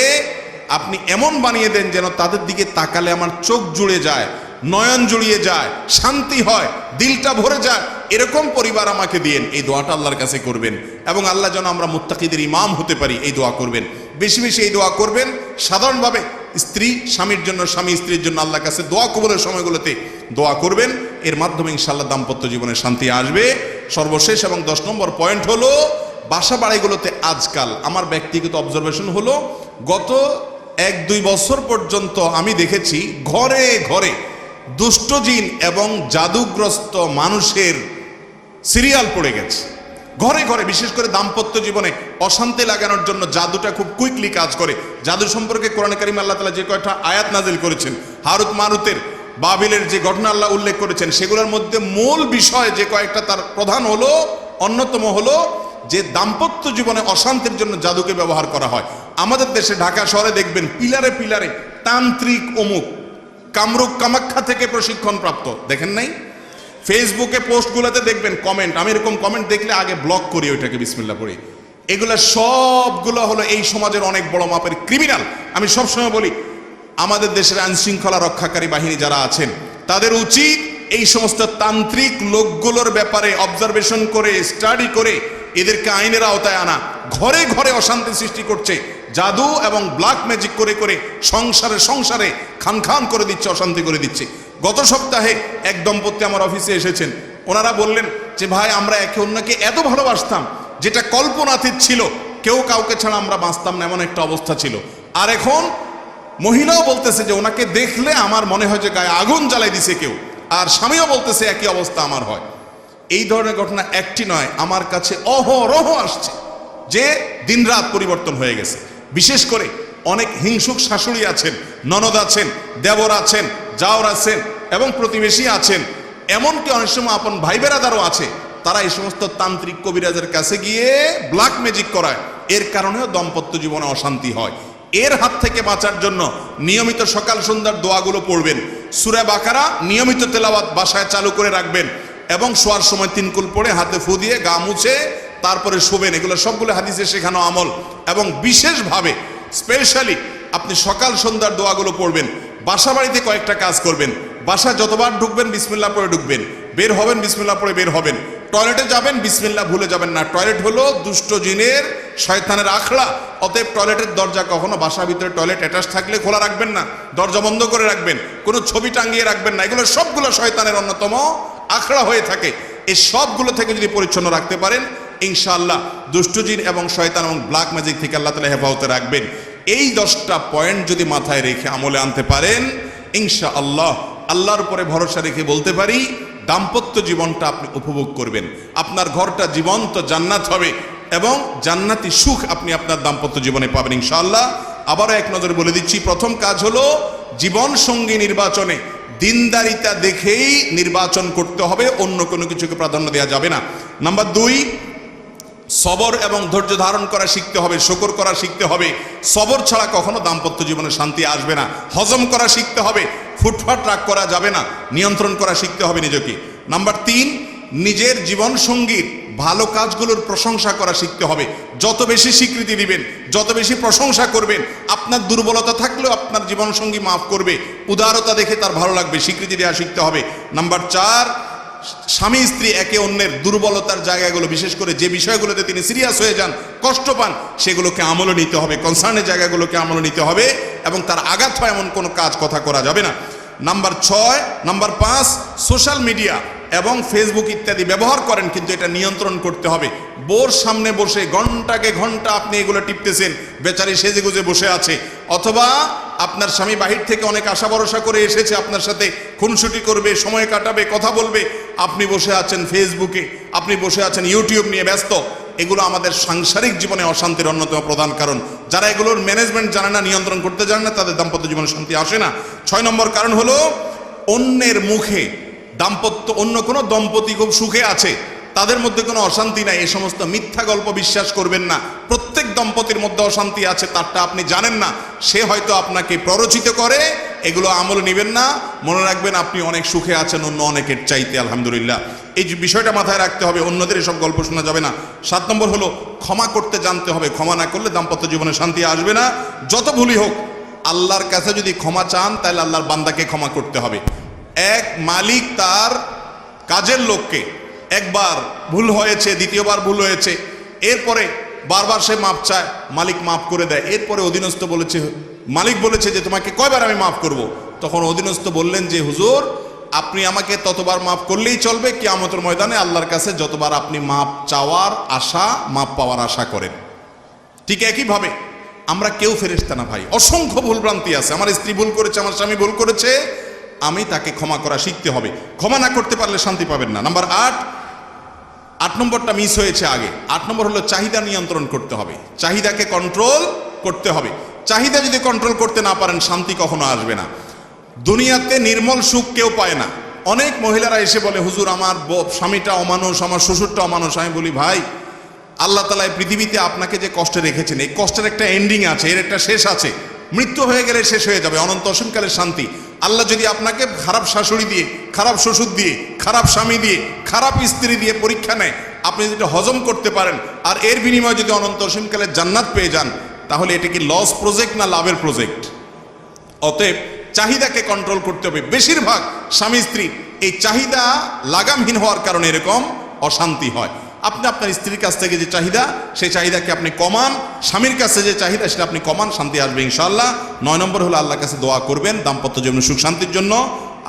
আপনি এমন বানিয়ে দেন যেন তাদের দিকে তাকালে আমার চোখ জুড়ে যায়, নয়ন জুড়িয়ে যায়, শান্তি হয়, দিলটা ভরে যায়, এরকম পরিবার আমাকে দিয়েন। এই দোয়াটা আল্লাহর কাছে করবেন। এবং আল্লাহ যেন আমরা মুত্তাকিদের ইমাম হতে পারি, এই দোয়া করবেন। বেশি বেশি এই দোয়া করবেন। সাধারণভাবে স্ত্রী স্বামীর জন্য, স্বামী স্ত্রীর জন্য আল্লাহর কাছে দোয়া কবুলের সময়গুলোতে দোয়া করবেন। এর মাধ্যমে ইনশাআল্লাহ দাম্পত্য জীবনে শান্তি আসবে। সর্বশেষ এবং 10 নম্বর পয়েন্ট হলো, বাসা বাড়িগুলোতে আজকাল আমার ব্যক্তিগত অবজারভেশন হলো, গত 1-2 বছর পর্যন্ত আমি দেখেছি ঘরে ঘরে দুষ্ট জিন এবং জাদুগ্রস্ত মানুষের সিরিয়াল পড়ে গেছে। ঘরে ঘরে, বিশেষ করে দাম্পত্য জীবনে অশান্তি লাগানোর জন্য জাদুটা খুব কুইকলি কাজ করে। জাদু সম্পর্কে কোরআনে কারিমে আল্লাহ তাআলা যে কয়টা আয়াত নাজিল করেছেন, হারুত মারুতের, বাবিলের যে ঘটনা আল্লাহ উল্লেখ করেছেন, সেগুলোর মধ্যে মূল বিষয় যে কয়েকটা, তার প্রধান হলো, অন্যতম হলো যে দাম্পত্য জীবনে অশান্তির জন্য জাদুকে ব্যবহার করা হয়। আমাদের দেশে ঢাকা শহরে দেখবেন পিলারে পিলারে তান্ত্রিক অমুক, কামরূপ কামাখ্যা থেকে প্রশিক্ষণ প্রাপ্ত, দেখেন নাই? ফেসবুকে পোস্টগুলোতে দেখবেন কমেন্ট, আমি এরকম কমেন্ট দেখলে আগে ব্লক করি, ওইটাকে বিসমিল্লাহ পড়ি। এগুলা সবগুলো হলো এই সমাজের অনেক বড় মাপের ক্রিমিনাল। আমি সবসময় বলি, আমাদের দেশের আইন শৃঙ্খলা রক্ষাকারী বাহিনী যারা আছেন, তাদের উচিত এই সমস্ত তান্ত্রিক লোকগুলোর ব্যাপারে অবজারভেশন করে, স্টাডি করে এদেরকে আইনের আওতায় আনা। ঘরে ঘরে অশান্তি সৃষ্টি করছে, জাদু এবং ব্ল্যাক ম্যাজিক করে করে সংসারে সংসারে খান খান করে দিচ্ছে, অশান্তি করে দিচ্ছে। গত সপ্তাহে এক দম্পতি আমার অফিসে এসেছেন। ওনারা বললেন যে ভাই, আমরা একে অন্যকে এত ভালোবাসতাম, যেটা কল্পনাতীত ছিল, কেউ কাউকে ছাড়া আমরা বাঁচতাম না, এমন একটা অবস্থা ছিল। আর এখন মহিলাও বলতেছে যে ওনাকে দেখলে আমার মনে হয় যে গায়ে আগুন জ্বালাই দিছে কেউ, আর স্বামীও বলতেছে একই অবস্থা আমার হয়। এই ধরনের ঘটনা একটি নয়, আমার কাছে অহরহ আসছে যে দিনরাত পরিবর্তন হয়ে গেছে। বিশেষ করে অনেক হিংসুক শাশুড়ি আছেন, ননদ আছেন, দেবর আছেন, জাওর আছেন এবং প্রতিবেশী আছেন, এমনকি অনেক সময় আপন ভাই বেরাদারও আছে। তারা এই সমস্ত তান্ত্রিক কবিরাজের কাছে গিয়ে ব্ল্যাক ম্যাজিক করায়। এর কারণেও দাম্পত্য জীবনে অশান্তি হয়। এর হাত থেকে বাঁচার জন্য নিয়মিত সকাল সন্ধ্যার দোয়াগুলো পড়বেন। সূরা বাকারা নিয়মিত তেলাওয়াত বাসায় চালু করে রাখবেন এবং শোয়ার সময় 3 কুল পড়ে হাতে ফু দিয়ে গা মুছে তারপরে শোবেন। এগুলো সবগুলো হাদিসে শেখানো আমল। এবং বিশেষভাবে স্পেশালি আপনি সকাল সন্ধ্যার দোয়াগুলো পড়বেন। বাসা বাড়িতে কয়েকটা কাজ করবেন। বাসায় যতবার ঢুকবেন বিসমিল্লাহ পড়ে ঢুকবেন, বের হবেন বিসমিল্লাহ পড়ে বের হবেন। টয়লেটে যাবেন বিসমিল্লাহ ভুলে যাবেন না। টয়লেট হলো দুষ্ট জিনের, শয়তানের আখড়া। অতএব টয়লেটের দরজা কখনো বাসার ভিতরে টয়লেট অ্যাটাচ থাকলে খোলা রাখবেন না, দরজা বন্ধ করে রাখবেন। কোনো ছবি টাঙিয়ে রাখবেন না। এগুলো সবগুলো শয়তানের অন্যতম আখড়া হয়ে থাকে। এই সবগুলো থেকে যদি পরিচ্ছন্ন রাখতে পারেন, ইনশাআল্লাহ দুষ্ট জিন এবং শয়তান এবং ব্ল্যাক ম্যাজিক থেকে আল্লাহ তাআলা হেফাজতে রাখবেন। এই 10টা পয়েন্ট যদি মাথায় রেখে আমলে আনতে পারেন, ইনশাআল্লাহ আল্লাহর উপরে ভরসা রেখে বলতে পারি, দাম্পত্য জীবনটা আপনি উপভোগ করবেন। আপনার ঘরটা জীবন্ত জান্নাত হবে এবং জান্নাতি সুখ আপনি আপনার দাম্পত্য জীবনে পাবেন ইনশাআল্লাহ। আবারও এক নজরে বলে দিচ্ছি, প্রথম কাজ হলো জীবন সঙ্গী নির্বাচনে দিনদারিতা দেখেই নির্বাচন করতে হবে, অন্য কোনো কিছুকে প্রাধান্য দেওয়া যাবে না। নাম্বার 2, সবর এবং ধৈর্য ধারণ করা শিখতে হবে, শুকর করা শিখতে হবে। সবর ছাড়া কখনো দাম্পত্য জীবনে শান্তি আসবে না। হজম করা শিখতে হবে, ফুটফাট রাগ করা যাবে না, নিয়ন্ত্রণ করা শিখতে হবে নিজেকে। নাম্বার 3, নিজের জীবন সঙ্গীর ভালো কাজগুলোর প্রশংসা করা শিখতে হবে। যত বেশি স্বীকৃতি দিবেন, যত বেশি প্রশংসা করবেন, আপনার দুর্বলতা থাকলেও আপনার জীবনসঙ্গী মাফ করবে, উদারতা দেখে তার ভালো লাগবে, স্বীকৃতি দেওয়া শিখতে হবে। নাম্বার 4, স্বামী স্ত্রী একে অন্যের দুর্বলতার জায়গাগুলো, বিশেষ করে যে বিষয়গুলোতে তিনি সিরিয়াস হয়ে যান, কষ্ট পান, সেগুলোকে আমলে নিতে হবে, কনসার্নের জায়গাগুলোকে আমলে নিতে হবে, এবং তার আঘাত হয় এমন কোনো কাজ কথা করা যাবে না। নাম্বার 5, সোশ্যাল মিডিয়া এবং ফেসবুক ইত্যাদি ব্যবহার করেন, কিন্তু এটা নিয়ন্ত্রণ করতে হবে। বোর সামনে বসে ঘন্টাকে ঘন্টা আপনি এগুলো টিপতেছেন, বেচারি সেজেগুজে বসে আছে, অথবা আপনার স্বামী বাহির থেকে অনেক আশা ভরসা করে এসেছে, আপনার সাথে খুনসুটি করবে, সময় কাটাবে, কথা বলবে, আপনি বসে আছেন ফেসবুকে, আপনি বসে আছেন ইউটিউব নিয়ে ব্যস্ত। এগুলো আমাদের সাংসারিক জীবনে অশান্তির অন্যতম প্রধান কারণ। যারা এগুলোর ম্যানেজমেন্ট জানে না, নিয়ন্ত্রণ করতে জানে না, তাদের দাম্পত্য জীবনে শান্তি আসে না। 6 নম্বর কারণ হলো অন্যের মুখে অন্য কোনো দম্পতি খুব সুখে আছে, তাদের মধ্যে কোনো অশান্তি নাই, এই সমস্ত মিথ্যা গল্প বিশ্বাস করবেন না। প্রত্যেক দম্পতির মধ্যে অশান্তি আছে, তারটা আপনি জানেন না, সে হয়তো আপনাকে প্ররোচিত করে, এগুলো আমল নেবেন না। মনে রাখবেন আপনি অনেক সুখে আছেন অন্য অনেকের চাইতে, আলহামদুলিল্লাহ। এই যে বিষয়টা মাথায় রাখতে হবে, অন্যদের এসব গল্প শোনা যাবে না। 7 নম্বর হলো ক্ষমা করতে জানতে হবে। ক্ষমা না করলে দাম্পত্য জীবনে শান্তি আসবে না। যত ভুলই হোক, আল্লাহর কাছে যদি ক্ষমা চান, তাহলে আল্লাহর বান্দাকে ক্ষমা করতে হবে। এক মালিক তার কাজের লোককে, একবার ভুল হয়েছে, দ্বিতীয়বার ভুল হয়েছে, এরপরে বারবার সে মাপ চায়, মালিক মাফ করে দেয়। এরপরে অধীনস্থ বলেছে, মালিক বলেছে যে তোমাকে কয়বার আমি মাফ করব? তখন অধীনস্থ বললেন যে হুজুর, আপনি আমাকে ততবার মাফ করলেই চলবে, কিয়ামতের ময়দানে আল্লাহর কাছে যতবার আপনি মাপ চাওয়ার আশা, মাপ পাওয়ার আশা করেন। ঠিক একইভাবে আমরা কেউ ফেরেশতা না ভাই, অসংখ্য ভুলভ্রান্তি আছে। আমার স্ত্রী ভুল করেছে, আমার স্বামী ভুল করেছে, আমি তাকে ক্ষমা করা শিখতে হবে। ক্ষমা না করতে পারলে শান্তি পাবেন না। নাম্বার 8 নম্বরটা মিস হয়েছে আগে। 8 নম্বর হলো চাহিদা নিয়ন্ত্রণ করতে হবে, চাহিদাকে কন্ট্রোল করতে হবে। চাহিদা যদি কন্ট্রোল করতে না পারেন, শান্তি কখনো আসবে না। দুনিয়াতে নির্মল সুখ কেউ পায় না। অনেক মহিলারা এসে বলে হুজুর আমার স্বামীটা অমানুষ, আমার শ্বশুরটা অমানুষ। আমি বলি ভাই, আল্লাহ তাআলা এই পৃথিবীতে আপনাকে যে কষ্টে রেখেছেন, এই কষ্টের একটা এন্ডিং আছে, এর একটা শেষ আছে। মৃত্যু হয়ে গেলে শেষ হয়ে যাবে, অনন্ত অসীমকালের শান্তি। আল্লাহ যদি আপনাকে খারাপ শাশুড়ি দিয়ে, খারাপ শ্বশুর দিয়ে, খারাপ স্বামী দিয়ে, খারাপ স্ত্রী দিয়ে পরীক্ষা নেয়, আপনি যদি হজম করতে পারেন, আর এর বিনিময়ে যদি অনন্ত অসীমকালের জান্নাত পেয়ে যান, তাহলে এটা কি লস প্রজেক্ট না লাভের প্রজেক্ট? অতএব চাহিদাকে কন্ট্রোল করতে হবে। বেশিরভাগ স্বামী স্ত্রী এই চাহিদা লাগামহীন হওয়ার কারণে এরকম অশান্তি হয়। আপনি আপনার স্ত্রীর কাছ থেকে যে চাহিদা, সেই চাহিদাকে আপনি কমান, স্বামীর কাছে যে চাহিদা সেটা আপনি কমান, শান্তি আসবে ইনশাআল্লাহ। 9 নম্বর হলো আল্লাহর কাছে দোয়া করবেন দাম্পত্য জীবনে সুখ শান্তির জন্য।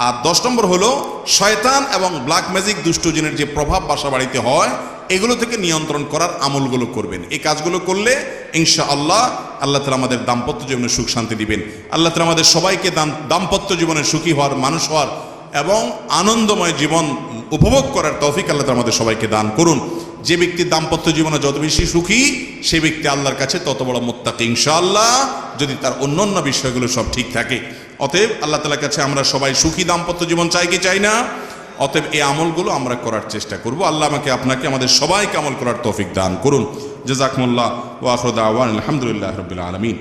আর 10 নম্বর হলো শয়তান এবং ব্ল্যাক ম্যাজিক, দুষ্ট জিনের যে প্রভাব বাসা বাড়িতে হয়, এগুলো থেকে নিয়ন্ত্রণ করার আমলগুলো করবেন। এই কাজগুলো করলে ইনশাআল্লাহ আল্লাহ তাআলা আমাদের দাম্পত্য জীবনে সুখ শান্তি দিবেন। আল্লাহ তাআলা আমাদের সবাইকে দাম্পত্য জীবনে সুখী হওয়ার, মানুষ হওয়ার এবং আনন্দময় জীবন উপভোগ করার তৌফিক আল্লাহ তাআলা আমাদের সবাইকে দান করুন। যে ব্যক্তি দাম্পত্য জীবনে যত বেশি সুখী, সে ব্যক্তি আল্লাহর কাছে তত বড় মুত্তাকি ইনশাআল্লাহ, যদি তার অন্যান্য বিষয়গুলো সব ঠিক থাকে। অতএব আল্লাহ তাআলার কাছে আমরা সবাই সুখী দাম্পত্য জীবন চাই কি চাই না? অতএব এই আমলগুলো আমরা করার চেষ্টা করব। আল্লাহ আমাকে, আপনাকে, আমাদের সবাইকে আমল করার তৌফিক দান করুন। জাযাকুমুল্লাহ ওয়া আখিরু দাওয়ানা আলহামদুলিল্লাহি রাব্বিল আলামিন।